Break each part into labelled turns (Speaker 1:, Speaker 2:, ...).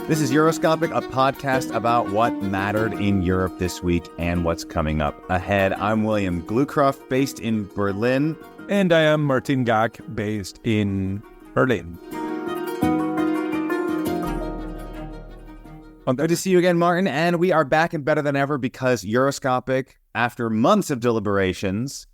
Speaker 1: This is Euroscopic, a podcast about what mattered in Europe this week and what's coming up ahead. I'm William Glukroft, based in Berlin.
Speaker 2: And I am Martin Gak, based in Berlin.
Speaker 1: Good to see you again, Martin. And we are back and better than ever because Euroscopic, after months of deliberations,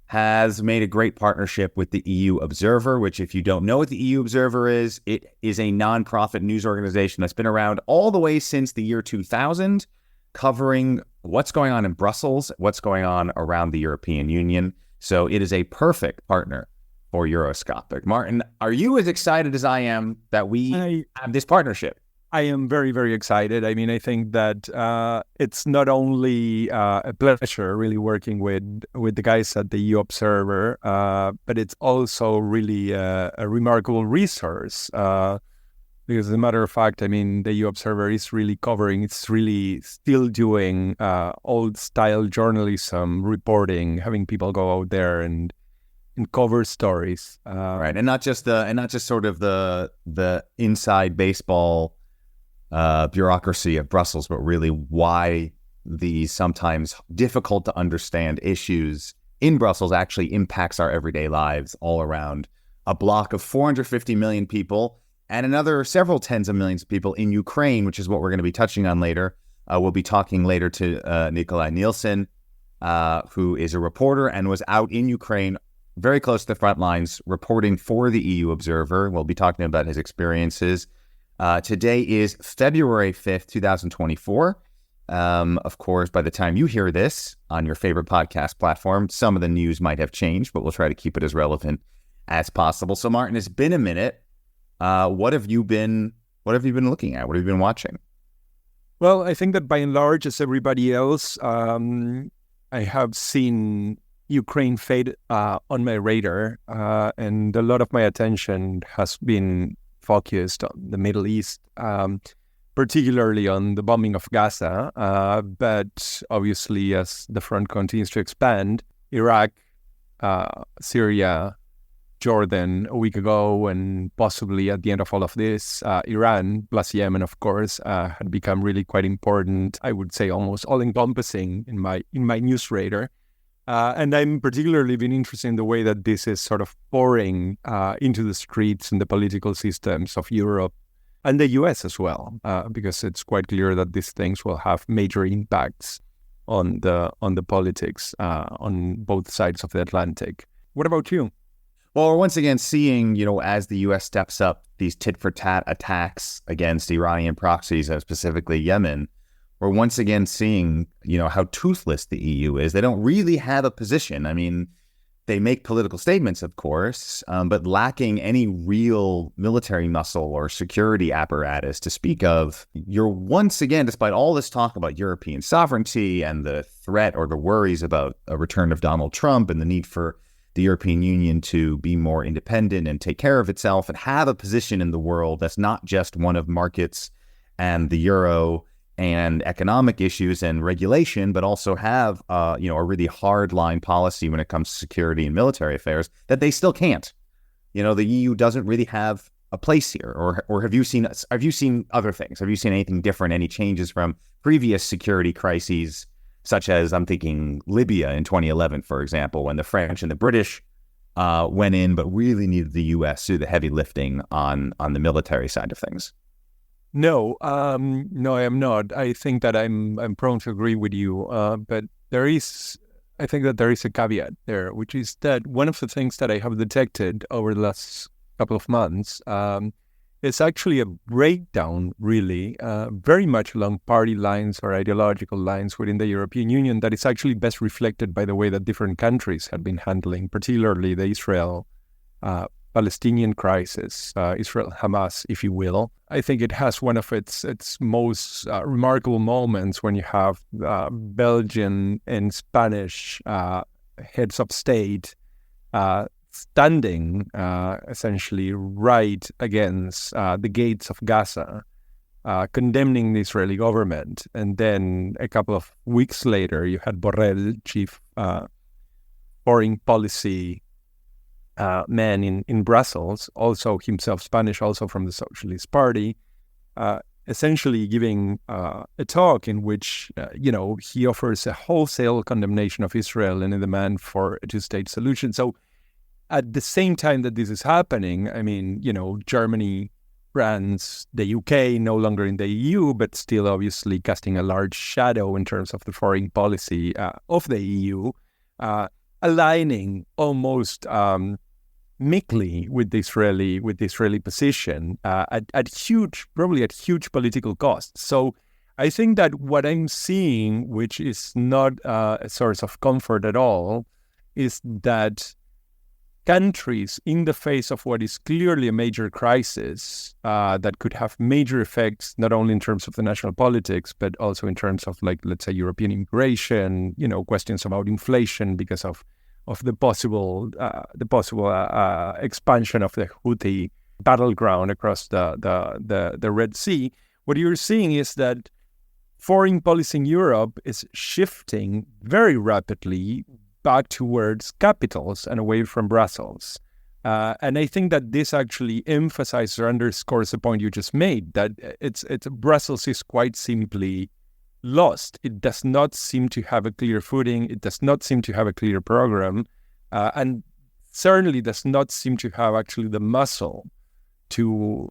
Speaker 1: has made a great partnership with the EU Observer, which, if you don't know what the EU Observer is, it is a non-profit news organization that's been around all the way since the year 2000, covering what's going on in Brussels, what's going on around the European Union. So it is a perfect partner for Euroscopic. Martin, are you as excited as I am that we have this partnership?
Speaker 2: I am very, very excited. I mean, I think that it's not only a pleasure really working with the guys at the EU Observer, but it's also really a remarkable resource. Because as a matter of fact, I mean, the EU Observer is really still doing old-style journalism, reporting, having people go out there and cover stories.
Speaker 1: Right, and not just sort of the inside baseball bureaucracy of Brussels, but really why the sometimes difficult to understand issues in Brussels actually impacts our everyday lives all around a block of 450 million people and another several tens of millions of people in Ukraine, which is what we're going to be touching on later. We'll be talking later to Nikolai Nielsen, who is a reporter and was out in Ukraine very close to the front lines reporting for the EU Observer. We'll be talking about his experiences. Today is February 5th, 2024. Of course, by the time you hear this on your favorite podcast platform, some of the news might have changed, but we'll try to keep it as relevant as possible. So, Martin, it's been a minute. What have you been looking at? What have you been watching?
Speaker 2: Well, I think that by and large, as everybody else, I have seen Ukraine fade on my radar, and a lot of my attention has been focused on the Middle East, particularly on the bombing of Gaza. But obviously, as the front continues to expand, Iraq, Syria, Jordan a week ago, and possibly at the end of all of this, Iran, plus Yemen, of course, had become really quite important. I would say almost all-encompassing in my news radar. And I'm particularly been interested in the way that this is sort of pouring into the streets and the political systems of Europe and the US as well, because it's quite clear that these things will have major impacts on the politics on both sides of the Atlantic. What about you?
Speaker 1: Well, we're once again seeing, as the U.S. steps up these tit-for-tat attacks against Iranian proxies, and specifically Yemen, we're once again seeing, how toothless the EU is. They don't really have a position. I mean, they make political statements, of course, but lacking any real military muscle or security apparatus to speak of. You're once again, despite all this talk about European sovereignty and the threat or the worries about a return of Donald Trump and the need for the European Union to be more independent and take care of itself and have a position in the world that's not just one of markets and the euro and economic issues and regulation, but also have, a really hard line policy when it comes to security and military affairs that they still can't. The EU doesn't really have a place here. Or have you seen other things? Have you seen anything different? Any changes from previous security crises, such as I'm thinking Libya in 2011, for example, when the French and the British went in, but really needed the U.S. to do the heavy lifting on the military side of things?
Speaker 2: No, I am not. I think that I'm prone to agree with you, but I think that there is a caveat there, which is that one of the things that I have detected over the last couple of months is actually a breakdown, really, very much along party lines or ideological lines within the European Union that is actually best reflected by the way that different countries have been handling, particularly the Israel Palestinian crisis, Israel-Hamas, if you will. I think it has one of its most remarkable moments when you have Belgian and Spanish heads of state standing essentially right against the gates of Gaza, condemning the Israeli government. And then a couple of weeks later, you had Borrell, chief foreign policy man in Brussels, also himself Spanish, also from the Socialist Party, essentially giving a talk in which, he offers a wholesale condemnation of Israel and a demand for a two-state solution. So at the same time that this is happening, I mean, Germany, France, the UK, no longer in the EU, but still obviously casting a large shadow in terms of the foreign policy of the EU, aligning almost meekly with the Israeli position at huge political cost. So I think that what I'm seeing, which is not a source of comfort at all, is that countries in the face of what is clearly a major crisis that could have major effects, not only in terms of the national politics, but also in terms of, like, let's say, European immigration, questions about inflation because of the possible expansion of the Houthi battleground across the Red Sea. What you're seeing is that foreign policy in Europe is shifting very rapidly back towards capitals and away from Brussels. And I think that this actually emphasizes or underscores the point you just made, that Brussels is quite simply lost. It does not seem to have a clear footing. It does not seem to have a clear program, and certainly does not seem to have actually the muscle to,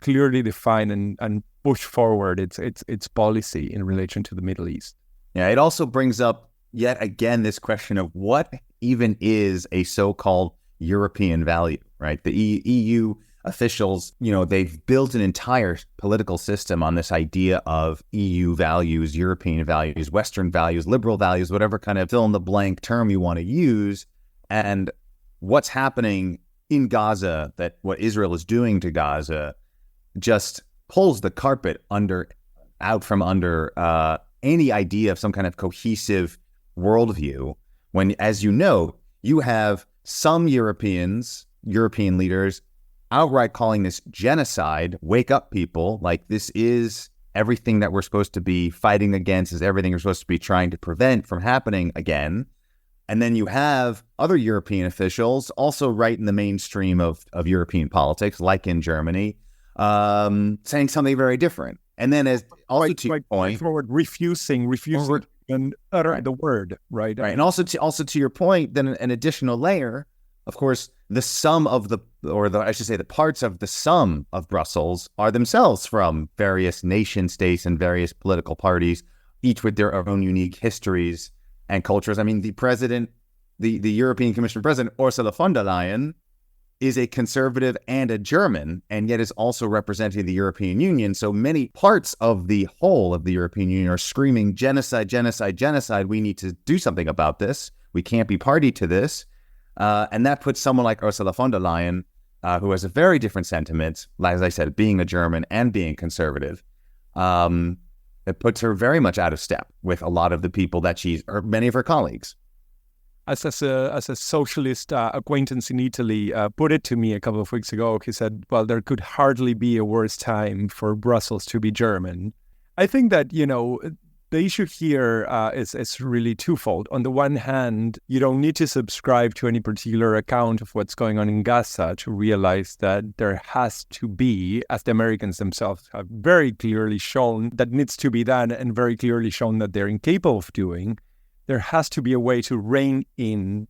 Speaker 2: clearly define and push forward its policy in relation to the Middle East.
Speaker 1: Yeah, it also brings up yet again this question of what even is a so-called European value, right? The EU officials, they've built an entire political system on this idea of EU values, European values, Western values, liberal values, whatever kind of fill-in-the-blank term you want to use. And what's happening in Gaza, that what Israel is doing to Gaza, just pulls the carpet out from under any idea of some kind of cohesive worldview, when, as you know, you have some European leaders outright calling this genocide. Wake up, people. Like, this is everything that we're supposed to be fighting against, is everything we're supposed to be trying to prevent from happening again. And then you have other European officials also right in the mainstream of European politics, like in Germany, saying something very different. And then, as also to your point,
Speaker 2: forward refusing and utter the word, right?
Speaker 1: Right. And also to your point, then an additional layer, of course, the parts of the sum of Brussels are themselves from various nation states and various political parties, each with their own unique histories and cultures. I mean, the European Commission President, Ursula von der Leyen, is a conservative and a German, and yet is also representing the European Union. So many parts of the whole of the European Union are screaming genocide, genocide, genocide. We need to do something about this. We can't be party to this. And that puts someone like Ursula von der Leyen, who has a very different sentiment, as I said, being a German and being conservative, it puts her very much out of step with a lot of the people that or many of her colleagues.
Speaker 2: As a socialist acquaintance in Italy put it to me a couple of weeks ago, he said, well, there could hardly be a worse time for Brussels to be German. I think that, the issue here is really twofold. On the one hand, you don't need to subscribe to any particular account of what's going on in Gaza to realize that there has to be, as the Americans themselves have very clearly shown, that needs to be done, and very clearly shown that they're incapable of doing. There has to be a way to rein in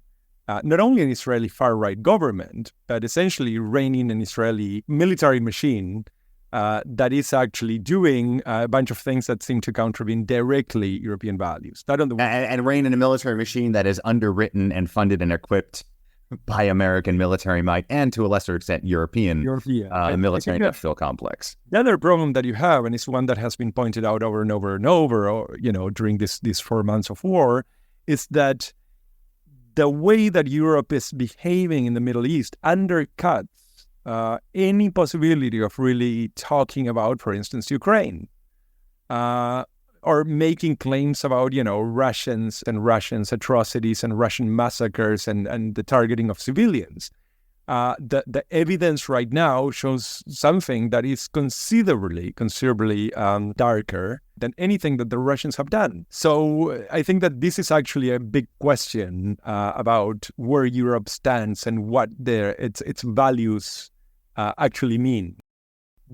Speaker 2: not only an Israeli far-right government, but essentially rein in an Israeli military machine that is actually doing a bunch of things that seem to contravene directly European values.
Speaker 1: And rein in a military machine that is underwritten and funded and equipped by American military might, and to a lesser extent European military industrial complex.
Speaker 2: The other problem that you have, and it's one that has been pointed out over and over and over, during these 4 months of war, is that the way that Europe is behaving in the Middle East undercuts any possibility of really talking about, for instance, Ukraine, or making claims about, Russians atrocities and Russian massacres and the targeting of civilians. The evidence right now shows something that is considerably darker than anything that the Russians have done. So I think that this is actually a big question about where Europe stands and what its values actually mean.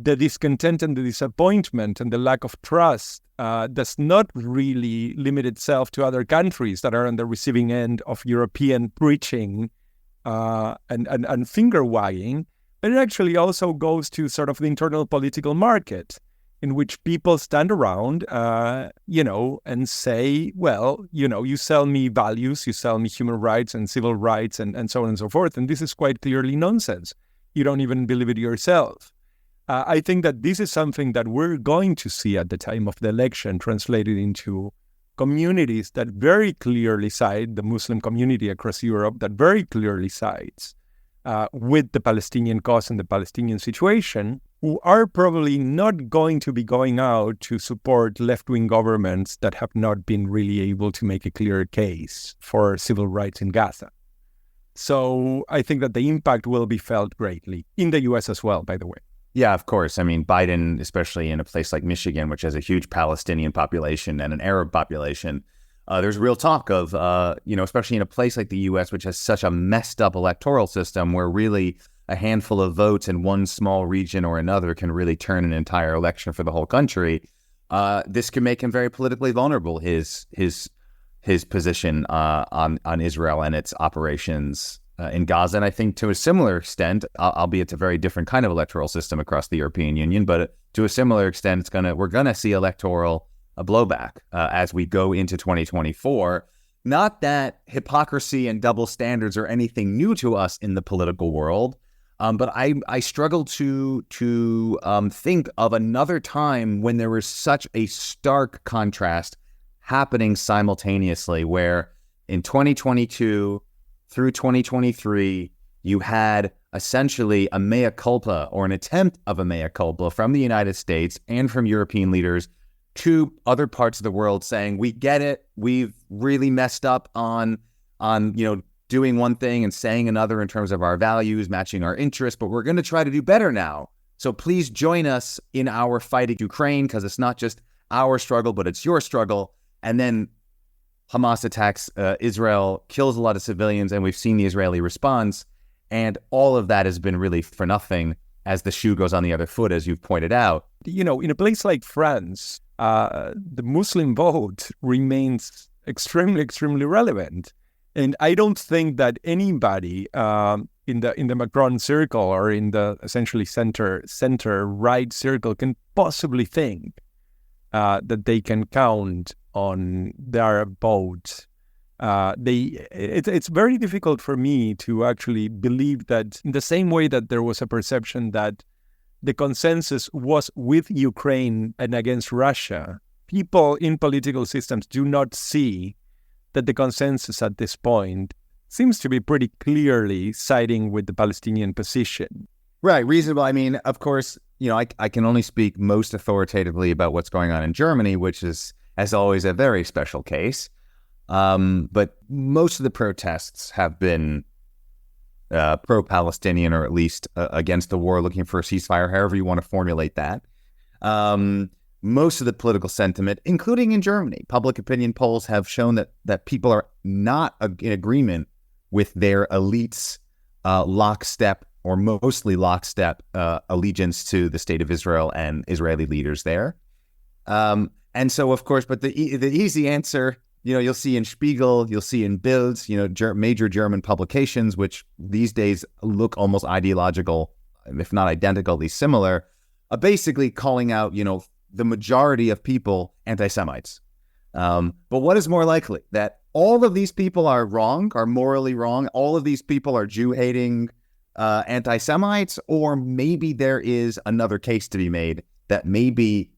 Speaker 2: the discontent and the disappointment and the lack of trust does not really limit itself to other countries that are on the receiving end of European preaching and finger wagging, but it actually also goes to sort of the internal political market, in which people stand around, and say, well, you sell me values, you sell me human rights and civil rights and so on and so forth. And this is quite clearly nonsense. You don't even believe it yourself. I think that this is something that we're going to see at the time of the election translated into communities that very clearly side, the Muslim community across Europe that very clearly sides with the Palestinian cause and the Palestinian situation, who are probably not going to be going out to support left-wing governments that have not been really able to make a clear case for civil rights in Gaza. So I think that the impact will be felt greatly in the U.S. as well, by the way.
Speaker 1: Yeah, of course. I mean, Biden, especially in a place like Michigan, which has a huge Palestinian population and an Arab population, there's real talk of, especially in a place like the U.S., which has such a messed up electoral system where really a handful of votes in one small region or another can really turn an entire election for the whole country. This can make him very politically vulnerable, his position on Israel and its operations in Gaza. And I think to a similar extent, albeit it's a very different kind of electoral system across the European Union, but to a similar extent, we're going to see electoral blowback as we go into 2024. Not that hypocrisy and double standards are anything new to us in the political world, but I struggle to think of another time when there was such a stark contrast happening simultaneously, where in 2022 through 2023, you had essentially a mea culpa or an attempt of a mea culpa from the United States and from European leaders to other parts of the world saying, we get it, we've really messed up on doing one thing and saying another in terms of our values, matching our interests, but we're going to try to do better now. So please join us in our fight against Ukraine, because it's not just our struggle, but it's your struggle. And then Hamas attacks Israel, kills a lot of civilians, and we've seen the Israeli response. And all of that has been really for nothing as the shoe goes on the other foot, as you've pointed out.
Speaker 2: In a place like France, the Muslim vote remains extremely, extremely relevant. And I don't think that anybody in the Macron circle or in the essentially center-right circle can possibly think that they can count on their vote. It's very difficult for me to actually believe that, in the same way that there was a perception that the consensus was with Ukraine and against Russia, people in political systems do not see that the consensus at this point seems to be pretty clearly siding with the Palestinian position.
Speaker 1: Right, reasonable. I mean, of course, I can only speak most authoritatively about what's going on in Germany, which is, as always, a very special case. But most of the protests have been pro-Palestinian, or at least against the war, looking for a ceasefire, however you want to formulate that. Most of the political sentiment, including in Germany, public opinion polls have shown that people are not in agreement with their elites' lockstep, or mostly lockstep, allegiance to the state of Israel and Israeli leaders there. And so, of course, but the easy answer, you'll see in Spiegel, you'll see in Bild, major German publications, which these days look almost ideological, if not identically similar, basically calling out, the majority of people anti-Semites. But what is more likely? That all of these people are wrong, are morally wrong, all of these people are Jew-hating anti-Semites, or maybe there is another case to be made that maybe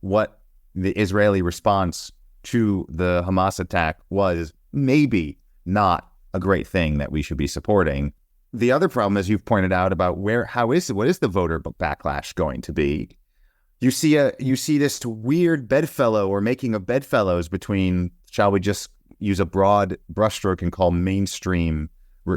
Speaker 1: what the Israeli response to the Hamas attack was maybe not a great thing that we should be supporting. The other problem, as you've pointed out, about what is the voter backlash going to be? You see this weird bedfellow, or making of bedfellows between, shall we just use a broad brushstroke and call mainstream,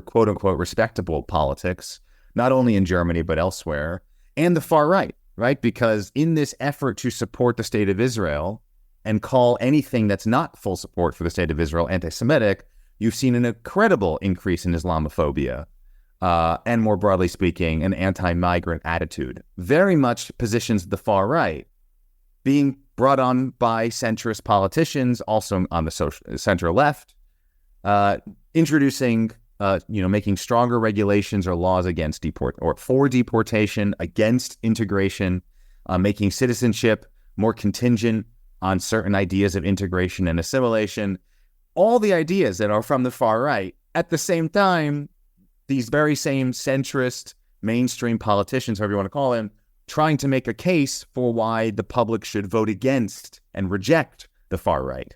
Speaker 1: quote unquote, respectable politics, not only in Germany but elsewhere, and the far right, right? Because in this effort to support the state of Israel and call anything that's not full support for the state of Israel anti-Semitic, you've seen an incredible increase in Islamophobia. and more broadly speaking, an anti-migrant attitude. Very much positions the far right, being brought on by centrist politicians, also on the center left, introducing, making stronger regulations or laws against for deportation, against integration, making citizenship more contingent on certain ideas of integration and assimilation. All the ideas that are from the far right. At the same time, these very same centrist mainstream politicians, however you want to call them, trying to make a case for why the public should vote against and reject the far right.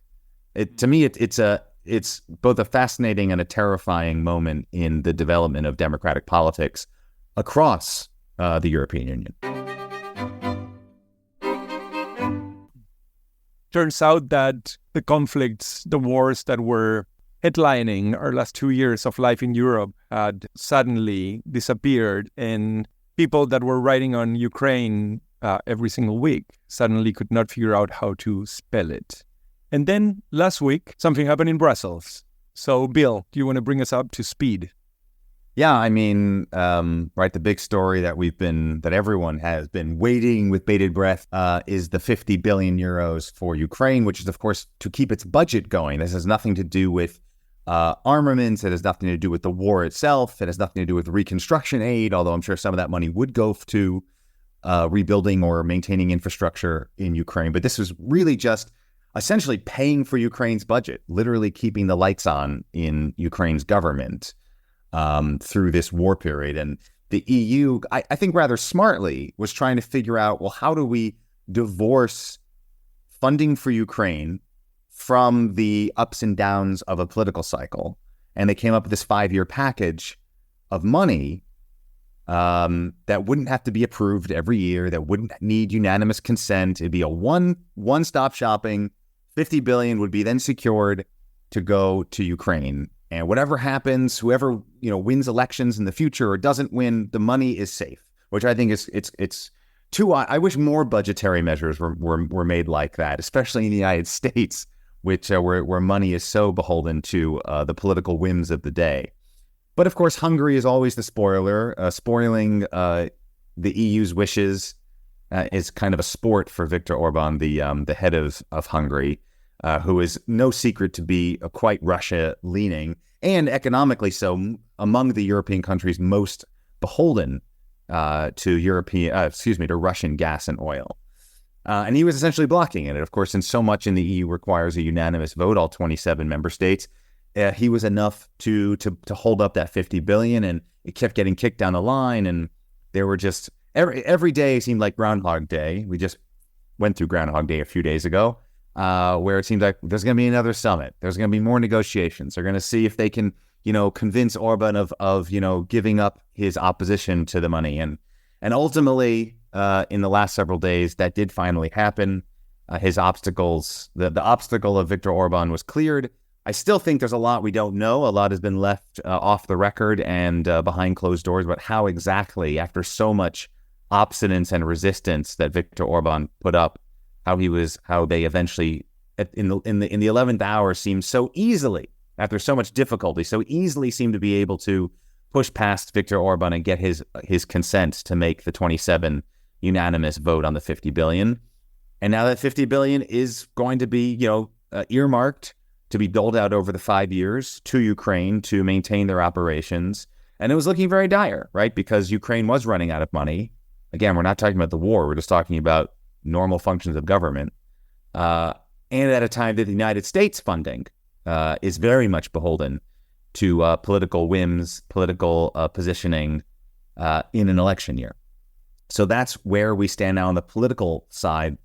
Speaker 1: To me, it's both a fascinating and a terrifying moment in the development of democratic politics across the European Union.
Speaker 2: Turns out that the conflicts, the wars that were headlining our last 2 years of life in Europe had suddenly disappeared, and people that were writing on Ukraine every single week suddenly could not figure out how to spell it. And then last week, something happened in Brussels. So, Bill, do you want to bring us up to speed?
Speaker 1: Yeah, I mean, the big story that everyone has been waiting with bated breath is the 50 billion euros for Ukraine, which is, of course, to keep its budget going. This has nothing to do with armaments. It has nothing to do with the war itself. It has nothing to do with reconstruction aid, although I'm sure some of that money would go to rebuilding or maintaining infrastructure in Ukraine. But this was really just essentially paying for Ukraine's budget, literally keeping the lights on in Ukraine's government through this war period. And the EU, I think rather smartly, was trying to figure out, well, how do we divorce funding for Ukraine from the ups and downs of a political cycle? And they came up with this 5-year package of money that wouldn't have to be approved every year, that wouldn't need unanimous consent. It'd be a one-stop shopping. 50 billion would be then secured to go to Ukraine. And whatever happens, whoever wins elections in the future or doesn't win, the money is safe. Which I think it's too. I wish more budgetary measures were made like that, especially in the United States, where money is so beholden to the political whims of the day. But of course, Hungary is always the spoiler. Spoiling the EU's wishes is kind of a sport for Viktor Orban, the head of Hungary. Who is no secret to be quite Russia-leaning and economically so, among the European countries most beholden to Russian gas and oil. And he was essentially blocking it. Of course, and so much in the EU requires a unanimous vote, all 27 member states. He was enough to hold up that 50 billion, and it kept getting kicked down the line. And there were just every day seemed like Groundhog Day. We just went through Groundhog Day a few days ago. Where it seems like there's going to be another summit. There's going to be more negotiations. They're going to see if they can, convince Orban of giving up his opposition to the money. And ultimately, in the last several days, that did finally happen. His obstacles, the obstacle of Viktor Orban was cleared. I still think there's a lot we don't know. A lot has been left off the record and behind closed doors about how exactly, after so much obstinance and resistance that Viktor Orban put up, how they eventually in the 11th hour seemed so easily, after so much difficulty, so easily seemed to be able to push past Viktor Orban and get his consent to make the 27 unanimous vote on the 50 billion. And now that 50 billion is going to be, earmarked to be doled out over the 5 years to Ukraine to maintain their operations. And it was looking very dire, right? Because Ukraine was running out of money. Again, we're not talking about the war. We're just talking about normal functions of government, and at a time that the United States funding is very much beholden to political whims, political positioning in an election year. So that's where we stand now on the political side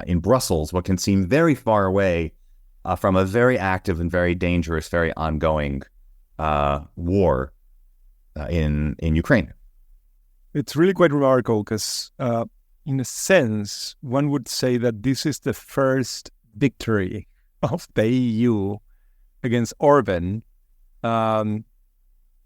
Speaker 1: in Brussels, what can seem very far away from a very active and very dangerous, very ongoing war in Ukraine.
Speaker 2: It's really quite remarkable because in a sense, one would say that this is the first victory of the EU against Orban that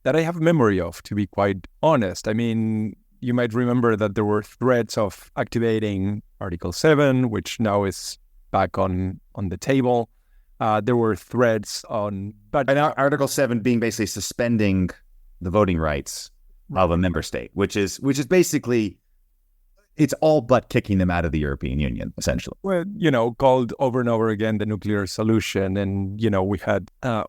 Speaker 2: I have memory of, to be quite honest. I mean, you might remember that there were threats of activating Article 7, which now is back on the table. There were threats on...
Speaker 1: And Article 7 being basically suspending the voting rights of a member state, which is basically, it's all but kicking them out of the European Union, essentially.
Speaker 2: Well, called over and over again the nuclear solution, and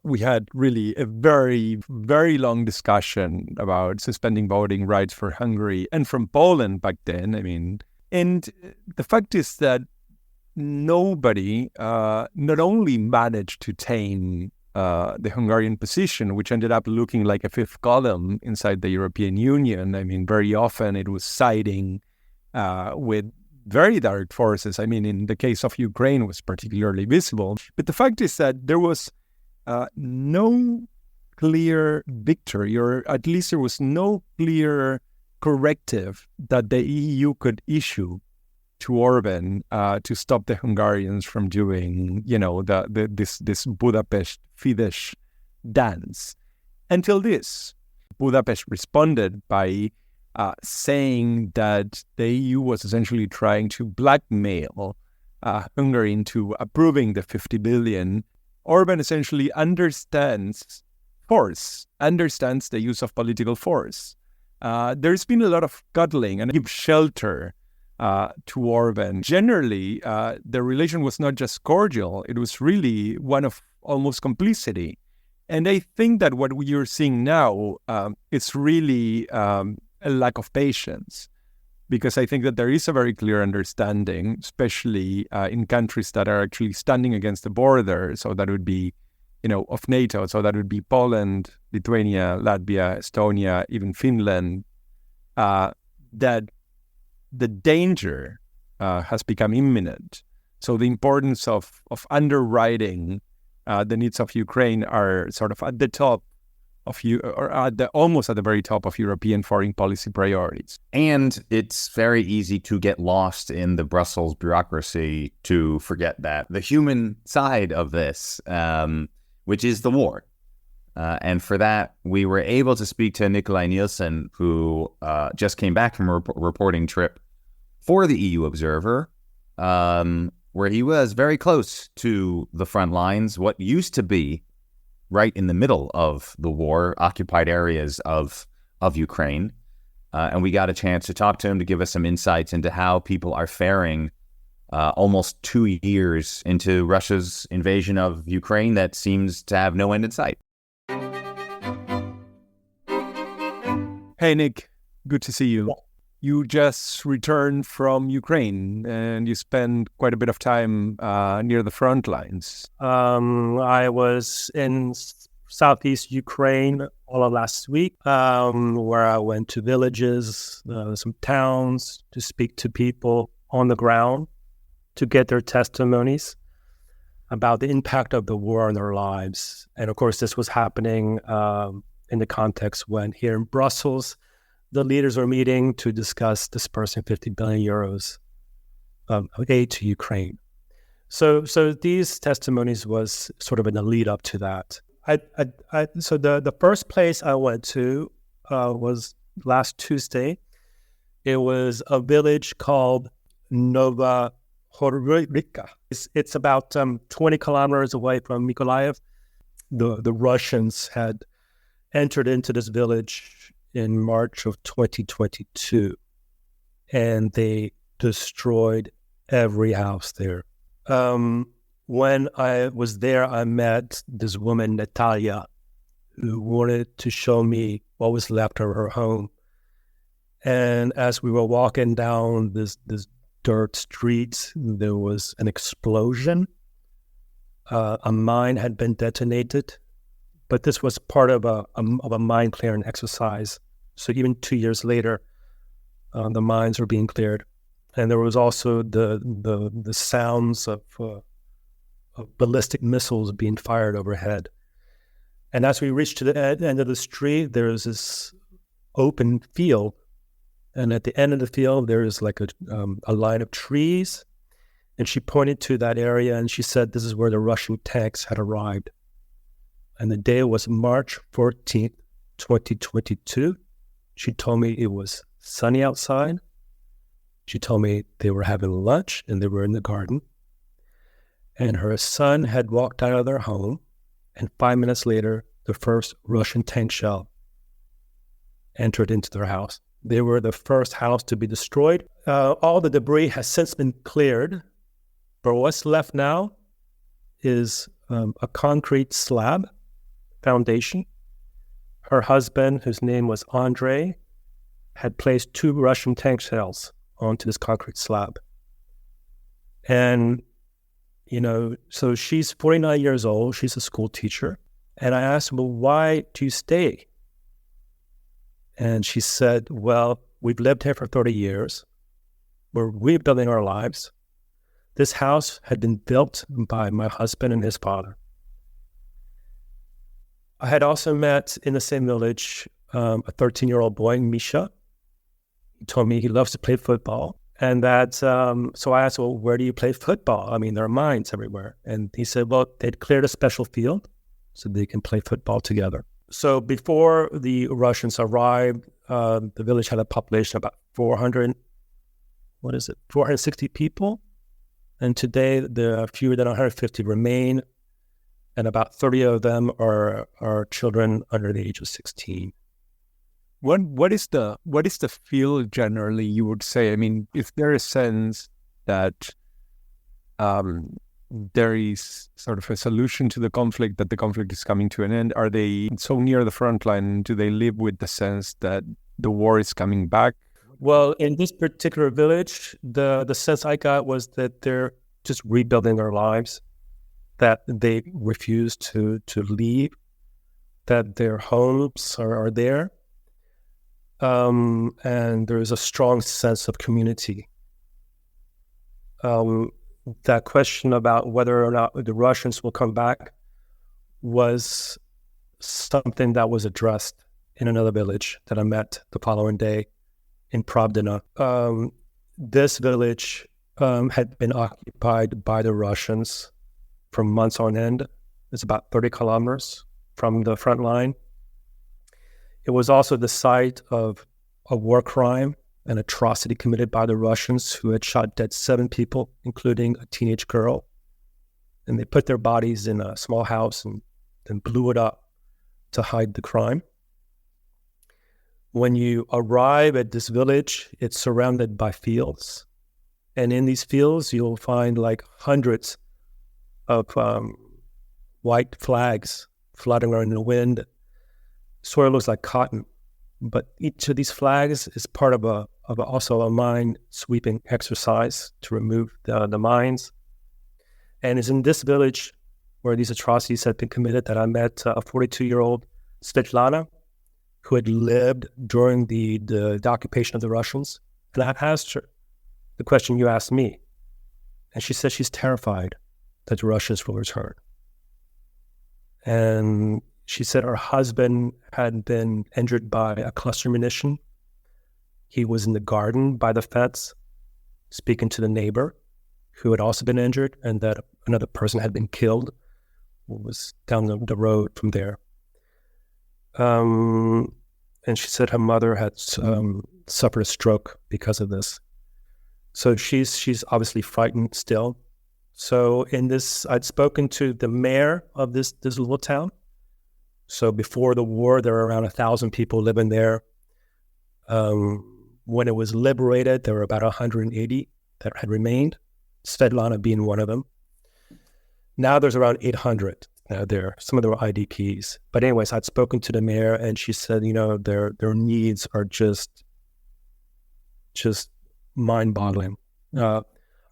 Speaker 2: we had really a very, very long discussion about suspending voting rights for Hungary and from Poland back then. I mean, and the fact is that nobody not only managed to tame the Hungarian position, which ended up looking like a fifth column inside the European Union. I mean, very often it was siding with very dark forces. I mean, in the case of Ukraine, was particularly visible. But the fact is that there was no clear victory, or at least there was no clear corrective that the EU could issue to Orban to stop the Hungarians from doing, this Budapest Fidesz dance. Until this, Budapest responded by saying that the EU was essentially trying to blackmail Hungary into approving the 50 billion. Orban essentially understands the use of political force. There's been a lot of cuddling and give shelter to Orban. Generally, the relation was not just cordial, it was really one of almost complicity. And I think that what you're seeing now is really a lack of patience, because I think that there is a very clear understanding, especially in countries that are actually standing against the border. So that would be, of NATO. So that would be Poland, Lithuania, Latvia, Estonia, even Finland, that the danger has become imminent. So the importance of underwriting the needs of Ukraine are sort of at the top of almost at the very top of European foreign policy priorities.
Speaker 1: And it's very easy to get lost in the Brussels bureaucracy to forget that the human side of this, which is the war. And for that, we were able to speak to Nikolai Nielsen, who just came back from a reporting trip for the EU Observer, where he was very close to the front lines, what used to be right in the middle of the war, occupied areas of Ukraine. And we got a chance to talk to him to give us some insights into how people are faring almost 2 years into Russia's invasion of Ukraine that seems to have no end in sight.
Speaker 2: Hey, Nick. Good to see you. You just returned from Ukraine and you spent quite a bit of time near the front lines.
Speaker 3: I was in southeast Ukraine all of last week, where I went to villages, some towns, to speak to people on the ground to get their testimonies about the impact of the war on their lives. And of course, this was happening in the context when here in Brussels, the leaders were meeting to discuss dispersing 50 billion euros of aid to Ukraine. So these testimonies was sort of in the lead up to that. So the first place I went to was last Tuesday. It was a village called Nova Horivka. It's about 20 kilometers away from Mykolaiv. The Russians had entered into this village in March of 2022, and they destroyed every house there. When I was there, I met this woman, Natalia, who wanted to show me what was left of her home. And as we were walking down this dirt street, there was an explosion. A mine had been detonated. But this was part of a mine clearing exercise. So even 2 years later, the mines were being cleared, and there was also the sounds of ballistic missiles being fired overhead. And as we reached to the end of the street, there was this open field, and at the end of the field, there is like a line of trees. And she pointed to that area, and she said, "This is where the Russian tanks had arrived." And the day was March 14th, 2022. She told me it was sunny outside. She told me they were having lunch and they were in the garden. And her son had walked out of their home. And 5 minutes later, the first Russian tank shell entered into their house. They were the first house to be destroyed. All the debris has since been cleared, but what's left now is a concrete slab foundation. Her husband, whose name was Andre, had placed 2 Russian tank shells onto this concrete slab. And, so she's 49 years old. She's a school teacher. And I asked her, well, why do you stay? And she said, well, we've lived here for 30 years. We're rebuilding our lives. This house had been built by my husband and his father. I had also met in the same village a 13-year-old boy, Misha. He told me he loves to play football. And that, so I asked, well, where do you play football? I mean, there are mines everywhere. And he said, well, they'd cleared a special field so they can play football together. So before the Russians arrived, the village had a population of about 460 people. And today, there are fewer than 150 remain, and about 30 of them are children under the age of 16.
Speaker 2: What is the feel generally, you would say? I mean, is there a sense that there is sort of a solution to the conflict, that the conflict is coming to an end? Are they so near the front line? Do they live with the sense that the war is coming back?
Speaker 3: Well, in this particular village, the sense I got was that they're just rebuilding their lives, that they refuse to leave, that their homes are there. And there's a strong sense of community. That question about whether or not the Russians will come back was something that was addressed in another village that I met the following day in Pravdina. This village had been occupied by the Russians for months on end. It's about 30 kilometers from the front line. It was also the site of a war crime, an atrocity committed by the Russians, who had shot dead 7 people, including a teenage girl. And they put their bodies in a small house and then blew it up to hide the crime. When you arrive at this village, it's surrounded by fields. And in these fields, you'll find like hundreds of white flags fluttering around in the wind. Sort of looks like cotton. But each of these flags is part of also a mine sweeping exercise to remove the mines. And it's in this village where these atrocities had been committed that I met a 42-year-old Svetlana, who had lived during the occupation of the Russians. And I asked her the question you asked me. And she said she's terrified that the Russians will return. And she said her husband had been injured by a cluster munition. He was in the garden by the fence, speaking to the neighbor who had also been injured, and that another person had been killed, who was down the road from there. And she said her mother had suffered a stroke because of this. So she's obviously frightened still. So in this, I'd spoken to the mayor of this little town. So before the war, there were around 1,000 people living there. When it was liberated, there were about 180 that had remained, Svetlana being one of them. Now there's around 800 there. Some of them were IDPs. But anyways, I'd spoken to the mayor, and she said, their needs are just mind-boggling. A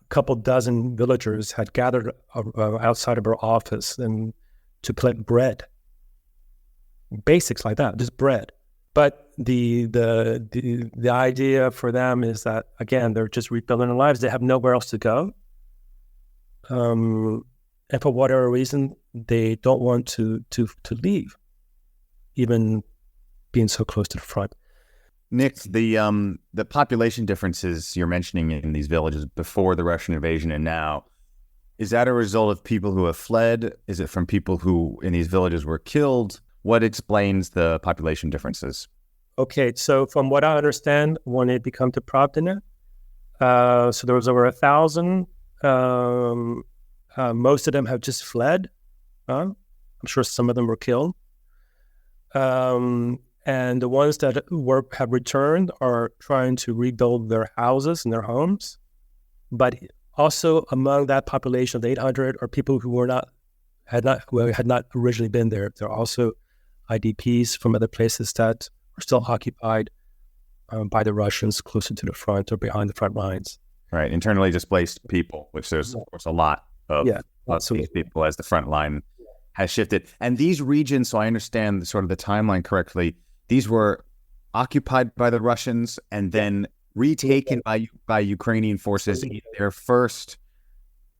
Speaker 3: couple dozen villagers had gathered outside of her office and to collect bread. Basics like that, just bread. But the idea for them is that, again, they're just rebuilding their lives. They have nowhere else to go. And for whatever reason, they don't want to leave, even being so close to the front.
Speaker 1: Nick, the population differences you're mentioning in these villages before the Russian invasion and now, is that a result of people who have fled? Is it from people who in these villages were killed? What explains the population differences?
Speaker 3: Okay, so from what I understand, when it became to Pravdina, so there was over 1,000. Most of them have just fled. I'm sure some of them were killed. And And the ones that have returned are trying to rebuild their houses and their homes. But also among that population of 800 are people who had not originally been there. There are also IDPs from other places that are still occupied by the Russians closer to the front or behind the front lines.
Speaker 1: Right, internally displaced people, which there's of course a lot of these people as the front line has shifted. And these regions, so I understand sort of the timeline correctly, these were occupied by the Russians and then retaken by Ukrainian forces in their first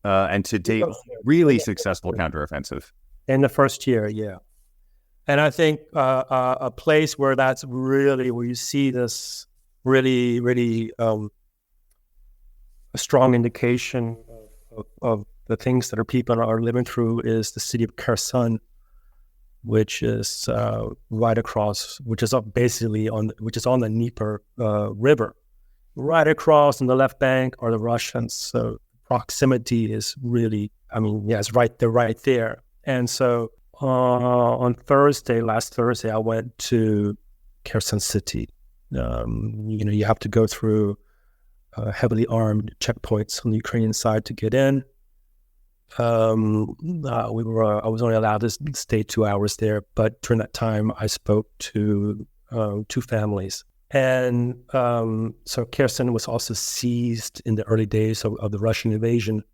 Speaker 1: and to date really successful counteroffensive.
Speaker 3: In the first year, yeah. And I think a place where that's really where you see this really a strong indication of the things that our people are living through is the city of Kherson, which is right across, which is on the Dnieper River. Right across on the left bank are the Russians. So proximity is really, they're right there. And so on last Thursday, I went to Kherson City. You have to go through heavily armed checkpoints on the Ukrainian side to get in. I was only allowed to stay 2 hours there, but during that time, I spoke to 2 families. And so Kherson was also seized in the early days of the Russian invasion,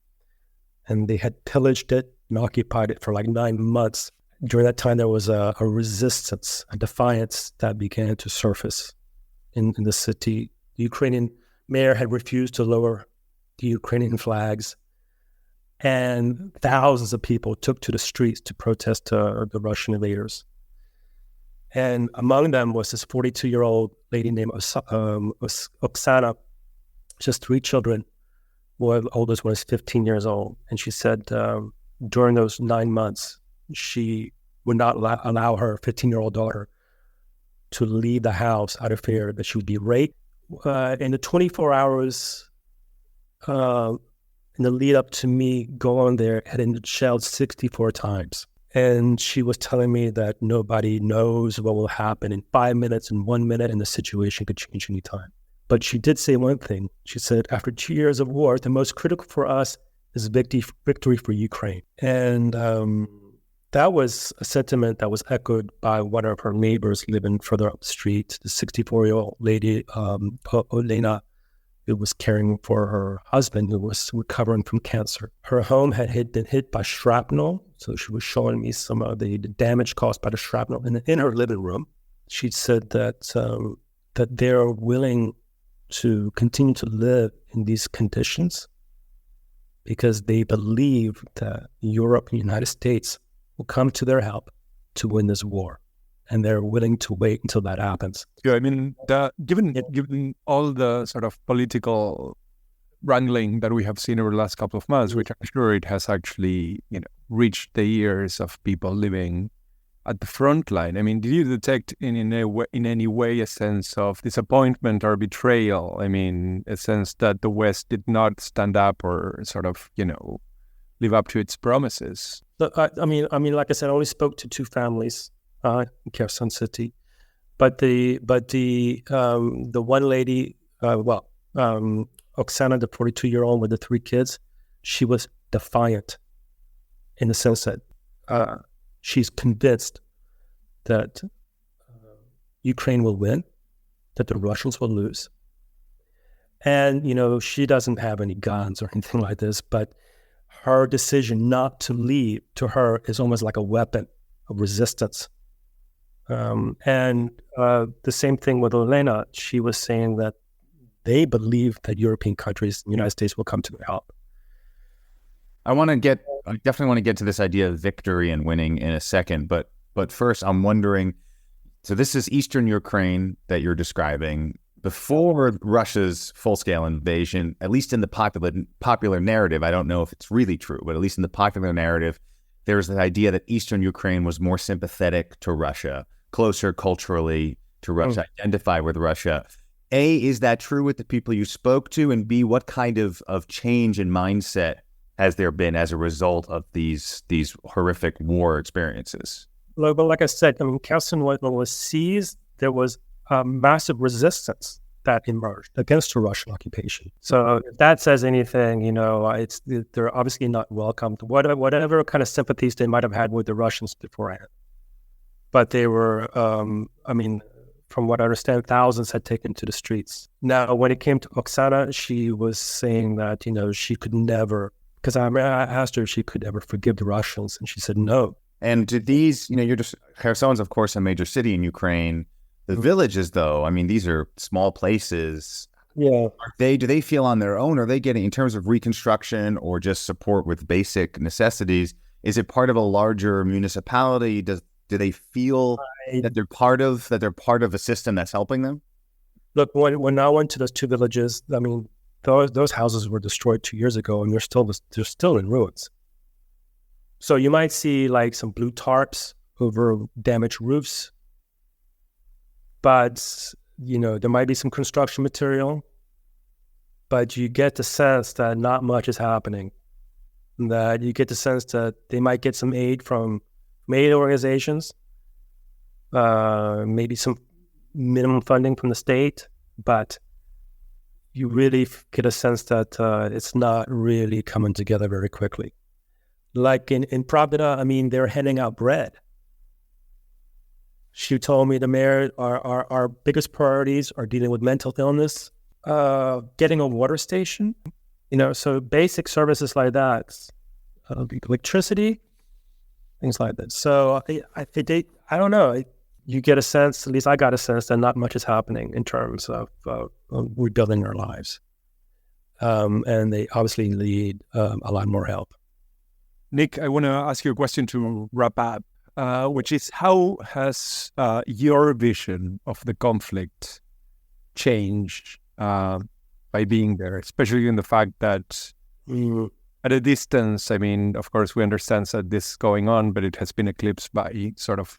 Speaker 3: and they had pillaged it and occupied it for like 9 months. During that time, there was a resistance, a defiance that began to surface in the city. The Ukrainian mayor had refused to lower the Ukrainian flags, and thousands of people took to the streets to protest the Russian invaders. And among them was this 42-year-old lady named Oksana, just 3 children. The oldest one is 15 years old. And she said during those 9 months, she would not allow her 15-year-old daughter to leave the house out of fear that she would be raped. In the 24 hours in the lead up to me going there, had been shelled 64 times. And she was telling me that nobody knows what will happen in 5 minutes, in 1 minute, and the situation could change anytime. But she did say one thing. She said, after 2 years of war, the most critical for us is victory for Ukraine. And that was a sentiment that was echoed by one of her neighbors living further up the street, the 64-year-old lady, Olena, who was caring for her husband who was recovering from cancer. Her home had been hit by shrapnel, so she was showing me some of the damage caused by the shrapnel in her living room. She said that they're willing to continue to live in these conditions because they believe that Europe and the United States will come to their help to win this war. And they're willing to wait until that happens.
Speaker 2: Yeah, I mean, given all the sort of political wrangling that we have seen over the last couple of months, which I'm sure it has actually, reached the ears of people living at the front line. I mean, did you detect in any way a sense of disappointment or betrayal? I mean, a sense that the West did not stand up or sort of, live up to its promises?
Speaker 3: I mean, like I said, I only spoke to 2 families. In Kherson City, but the one lady, Oksana, the 42-year-old with the 3 kids, she was defiant in the sense that she's convinced that Ukraine will win, that the Russians will lose, and she doesn't have any guns or anything like this, but her decision not to leave to her is almost like a weapon of resistance. And the same thing with Elena. She was saying that they believe that European countries, the United States, will come to their help.
Speaker 1: I definitely want to get to this idea of victory and winning in a second, but first I'm wondering, so this is Eastern Ukraine that you're describing. Before Russia's full-scale invasion, at least in the popular narrative, I don't know if it's really true, but at least in the popular narrative, there's the idea that Eastern Ukraine was more sympathetic to Russia, closer culturally to Russia, identify with Russia. A, is that true with the people you spoke to? And B, what kind of change in mindset has there been as a result of these horrific war experiences?
Speaker 3: But like I said, Kherson was seized there was a massive resistance that emerged against the Russian occupation. So if that says anything, they're obviously not welcomed. Whatever kind of sympathies they might have had with the Russians beforehand, but they were, from what I understand, thousands had taken to the streets. Now, when it came to Oksana, she was saying that she could never, because I asked her if she could ever forgive the Russians, and she said no.
Speaker 1: And did these, Kherson's, of course, a major city in Ukraine. The villages, though, these are small places.
Speaker 3: Yeah.
Speaker 1: Do they feel on their own? Are they getting, in terms of reconstruction or just support with basic necessities, is it part of a larger municipality? Do they feel that they're part of a system that's helping them?
Speaker 3: Look, when I went to those two villages, those houses were destroyed 2 years ago, and they're still in ruins. So you might see like some blue tarps over damaged roofs. But, there might be some construction material, but you get the sense that not much is happening. That you get the sense that they might get some aid from aid organizations, maybe some minimum funding from the state, but you really get a sense that it's not really coming together very quickly. Like in Pravda, they're handing out bread. She told me, the mayor, our biggest priorities are dealing with mental illness, getting a water station, so basic services like that, electricity, things like that. So I don't know. You get a sense, at least I got a sense, that not much is happening in terms of rebuilding their lives. And they obviously need a lot more help.
Speaker 2: Nick, I want to ask you a question to wrap up. Which is, how has your vision of the conflict changed by being there, especially in the fact that at a distance, of course, we understand that this is going on, but it has been eclipsed by sort of,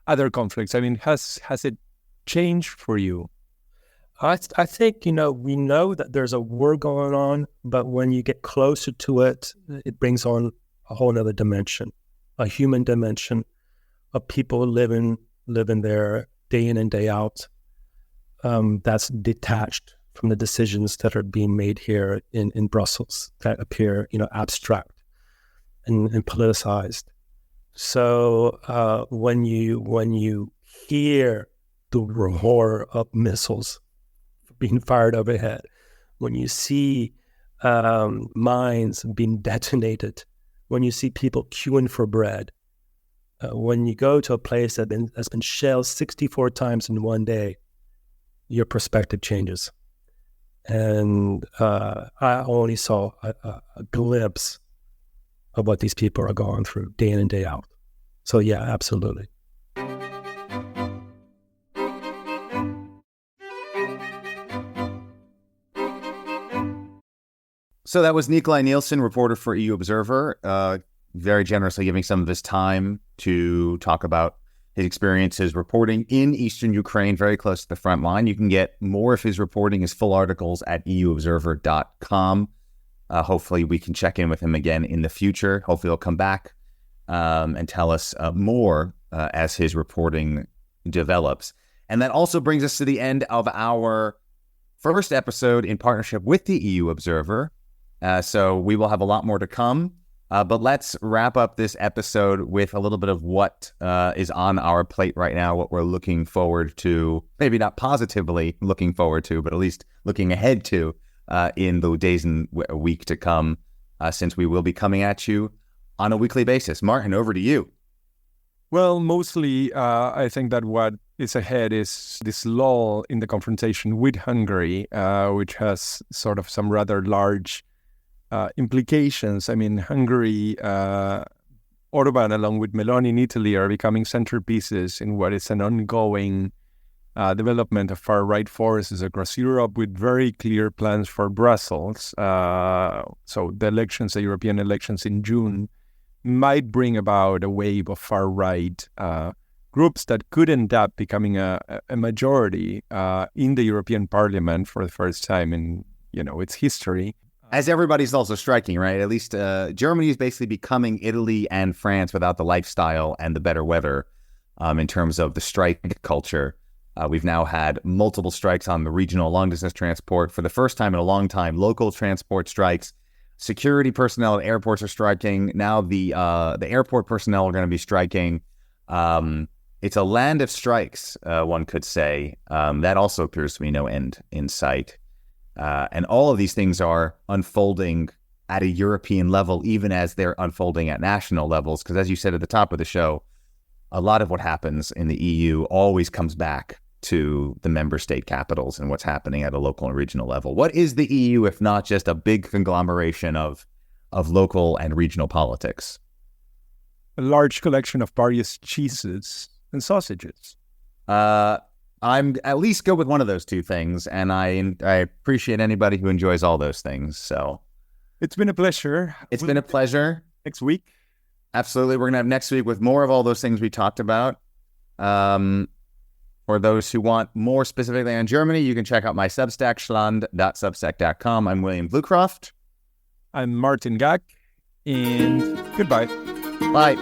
Speaker 2: other conflicts. Has it changed for you?
Speaker 3: I think, we know that there's a war going on, but when you get closer to it, it brings on a whole other dimension. A human dimension of people living there day in and day out. That's detached from the decisions that are being made here in Brussels that appear, abstract and politicized. So when you hear the roar of missiles being fired overhead, when you see mines being detonated, when you see people queuing for bread, when you go to a place that's been shelled 64 times in one day, your perspective changes. And I only saw a glimpse of what these people are going through day in and day out. So yeah, absolutely.
Speaker 1: So that was Nikolai Nielsen, reporter for EU Observer, very generously giving some of his time to talk about his experiences reporting in eastern Ukraine, very close to the front line. You can get more of his reporting, his full articles at euobserver.com. Hopefully we can check in with him again in the future. Hopefully he'll come back and tell us more as his reporting develops. And that also brings us to the end of our first episode in partnership with the EU Observer. So we will have a lot more to come. But let's wrap up this episode with a little bit of what is on our plate right now, what we're looking forward to, maybe not positively looking forward to, but at least looking ahead to in the days and week to come, since we will be coming at you on a weekly basis. Martin, over to you.
Speaker 2: Well, mostly I think that what is ahead is this lull in the confrontation with Hungary, which has sort of some rather large implications. Hungary, Orban, along with Meloni in Italy, are becoming centerpieces in what is an ongoing development of far-right forces across Europe with very clear plans for Brussels. So the European elections in June, might bring about a wave of far-right groups that could end up becoming a majority in the European Parliament for the first time in its history.
Speaker 1: As everybody's also striking, right? At least Germany is basically becoming Italy and France without the lifestyle and the better weather. in terms of the strike culture. We've now had multiple strikes on the regional long-distance transport. For the first time in a long time, local transport strikes. Security personnel at airports are striking. Now the airport personnel are going to be striking. It's a land of strikes, one could say. That also appears to be no end in sight. And all of these things are unfolding at a European level, even as they're unfolding at national levels. Because as you said at the top of the show, a lot of what happens in the EU always comes back to the member state capitals and what's happening at a local and regional level. What is the EU if not just a big conglomeration of local and regional politics?
Speaker 2: A large collection of various cheeses and sausages.
Speaker 1: I'm at least good with one of those two things, and I appreciate anybody who enjoys all those things. So
Speaker 2: it's been a pleasure.
Speaker 1: It's been a pleasure.
Speaker 2: Next week?
Speaker 1: Absolutely. We're going to have next week with more of all those things we talked about. For those who want more specifically on Germany, you can check out my Substack, schland.substack.com. I'm William Bluecroft.
Speaker 2: I'm Martin Gack, and goodbye.
Speaker 1: Bye.